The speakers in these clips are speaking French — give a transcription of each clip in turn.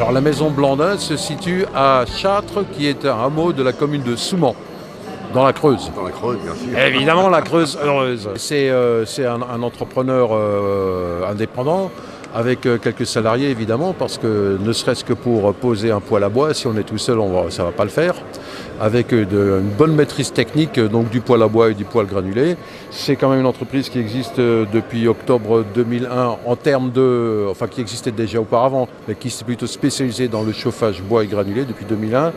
Alors la maison Blandin se situe à Châtres, qui est un hameau de la commune de Soumans, dans la Creuse. Dans la Creuse, bien sûr. Évidemment, la Creuse heureuse. C'est un entrepreneur indépendant, avec quelques salariés évidemment, parce que ne serait-ce que pour poser un poêle à bois, si on est tout seul, ça ne va pas le faire. Avec une bonne maîtrise technique donc du poêle à bois et du poêle granulé. C'est quand même une entreprise qui existe depuis octobre 2001 qui existait déjà auparavant, mais qui s'est plutôt spécialisée dans le chauffage bois et granulé depuis 2001.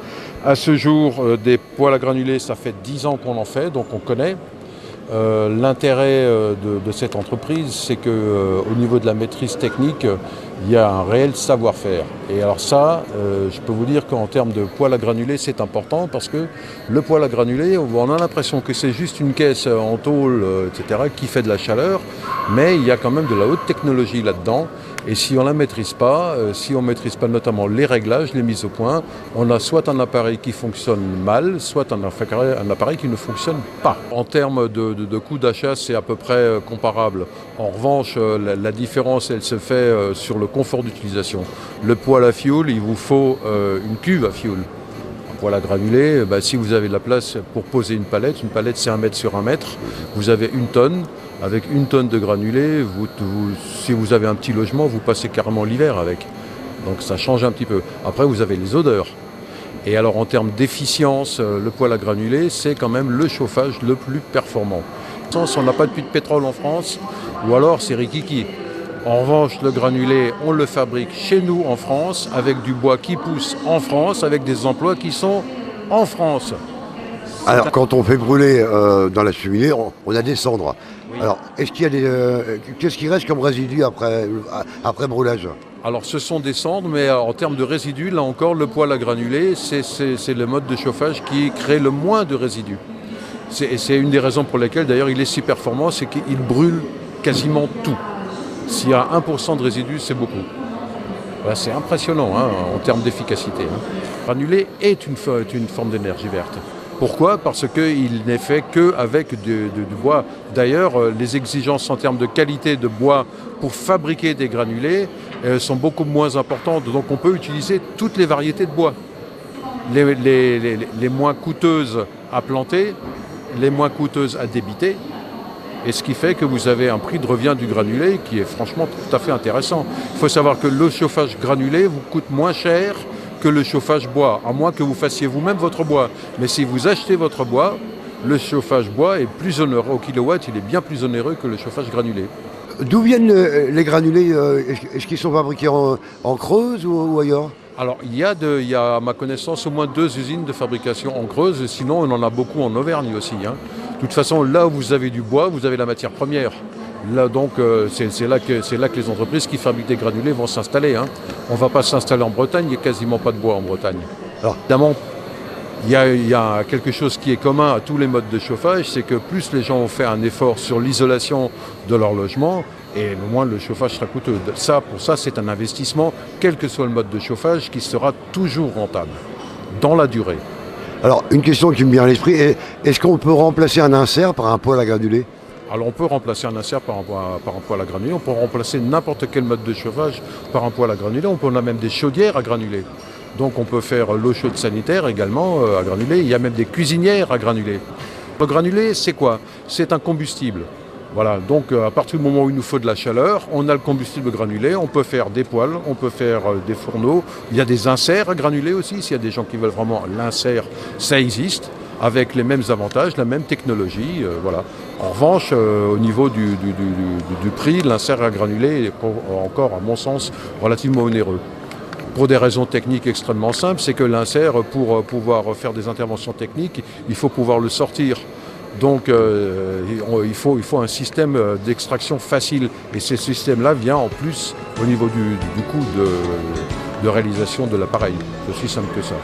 À ce jour, des poêles à granulés, ça fait 10 ans qu'on en fait, donc on connaît. L'intérêt de cette entreprise, c'est qu'au niveau de la maîtrise technique, il y a un réel savoir-faire. Et alors ça, je peux vous dire qu'en termes de poêle à granulés, c'est important parce que le poêle à granulés, on a l'impression que c'est juste une caisse en tôle, etc., qui fait de la chaleur, mais il y a quand même de la haute technologie là-dedans. Et si on ne la maîtrise pas, si on ne maîtrise pas notamment les réglages, les mises au point, on a soit un appareil qui fonctionne mal, soit un appareil qui ne fonctionne pas. En termes de coût d'achat, c'est à peu près comparable. En revanche, la différence, elle se fait sur le confort d'utilisation. Le poêle à fioul, il vous faut une cuve à fioul. Un poêle à granulés, si vous avez de la place pour poser une palette c'est 1 mètre sur 1 mètre, vous avez 1 tonne. Avec 1 tonne de granulés, si vous avez un petit logement, vous passez carrément l'hiver avec. Donc ça change un petit peu. Après, vous avez les odeurs. Et alors en termes d'efficience, le poêle à granulés, c'est quand même le chauffage le plus performant. On n'a pas de puits de pétrole en France, ou alors c'est rikiki. En revanche, le granulé, on le fabrique chez nous en France, avec du bois qui pousse en France, avec des emplois qui sont en France. Alors, quand on fait brûler dans la cheminée, on a des cendres. Oui. Alors, qu'est-ce qui reste comme résidu après brûlage? Alors, ce sont des cendres, mais en termes de résidus, là encore, le poêle à granulés, c'est le mode de chauffage qui crée le moins de résidus. C'est une des raisons pour lesquelles, d'ailleurs, il est si performant, c'est qu'il brûle quasiment tout. S'il y a 1% de résidus, c'est beaucoup. Voilà, c'est impressionnant en termes d'efficacité. Le granulé est une forme d'énergie verte. Pourquoi? Parce qu'il n'est fait qu'avec du bois. D'ailleurs, les exigences en termes de qualité de bois pour fabriquer des granulés sont beaucoup moins importantes. Donc on peut utiliser toutes les variétés de bois. Les moins coûteuses à planter, les moins coûteuses à débiter. Et ce qui fait que vous avez un prix de revient du granulé qui est franchement tout à fait intéressant. Il faut savoir que le chauffage granulé vous coûte moins cher que le chauffage bois, à moins que vous fassiez vous-même votre bois. Mais si vous achetez votre bois, le chauffage bois est plus onéreux au kilowatt, il est bien plus onéreux que le chauffage granulé. D'où viennent les granulés? Est-ce qu'ils sont fabriqués en Creuse ou ailleurs? Alors il y a à ma connaissance au moins 2 usines de fabrication en Creuse, sinon on en a beaucoup en Auvergne aussi. De toute façon, là où vous avez du bois, vous avez la matière première. Là, donc, c'est là que les entreprises qui fabriquent des granulés vont s'installer. On ne va pas s'installer en Bretagne, il n'y a quasiment pas de bois en Bretagne. Alors, évidemment, il y a quelque chose qui est commun à tous les modes de chauffage, c'est que plus les gens ont fait un effort sur l'isolation de leur logement, et moins le chauffage sera coûteux. Pour ça, c'est un investissement, quel que soit le mode de chauffage, qui sera toujours rentable, dans la durée. Alors, une question qui me vient à l'esprit, est-ce qu'on peut remplacer un insert par un poêle à granulés? Alors on peut remplacer un insert par un poêle à granulés, on peut remplacer n'importe quel mode de chauffage par un poêle à granulés, on a même des chaudières à granulés. Donc on peut faire l'eau chaude sanitaire également à granulés, il y a même des cuisinières à granulés. Le granulé, c'est quoi? C'est un combustible. Voilà, donc à partir du moment où il nous faut de la chaleur, on a le combustible granulé, on peut faire des poêles, on peut faire des fourneaux, il y a des inserts à granulés aussi, s'il y a des gens qui veulent vraiment l'insert, ça existe, avec les mêmes avantages, la même technologie, voilà. En revanche, au niveau du prix, l'insert à granulés est encore, à mon sens, relativement onéreux. Pour des raisons techniques extrêmement simples, c'est que l'insert, pour pouvoir faire des interventions techniques, il faut pouvoir le sortir. Donc il faut un système d'extraction facile. Et ce système-là vient en plus au niveau du coût de réalisation de l'appareil. C'est aussi simple que ça.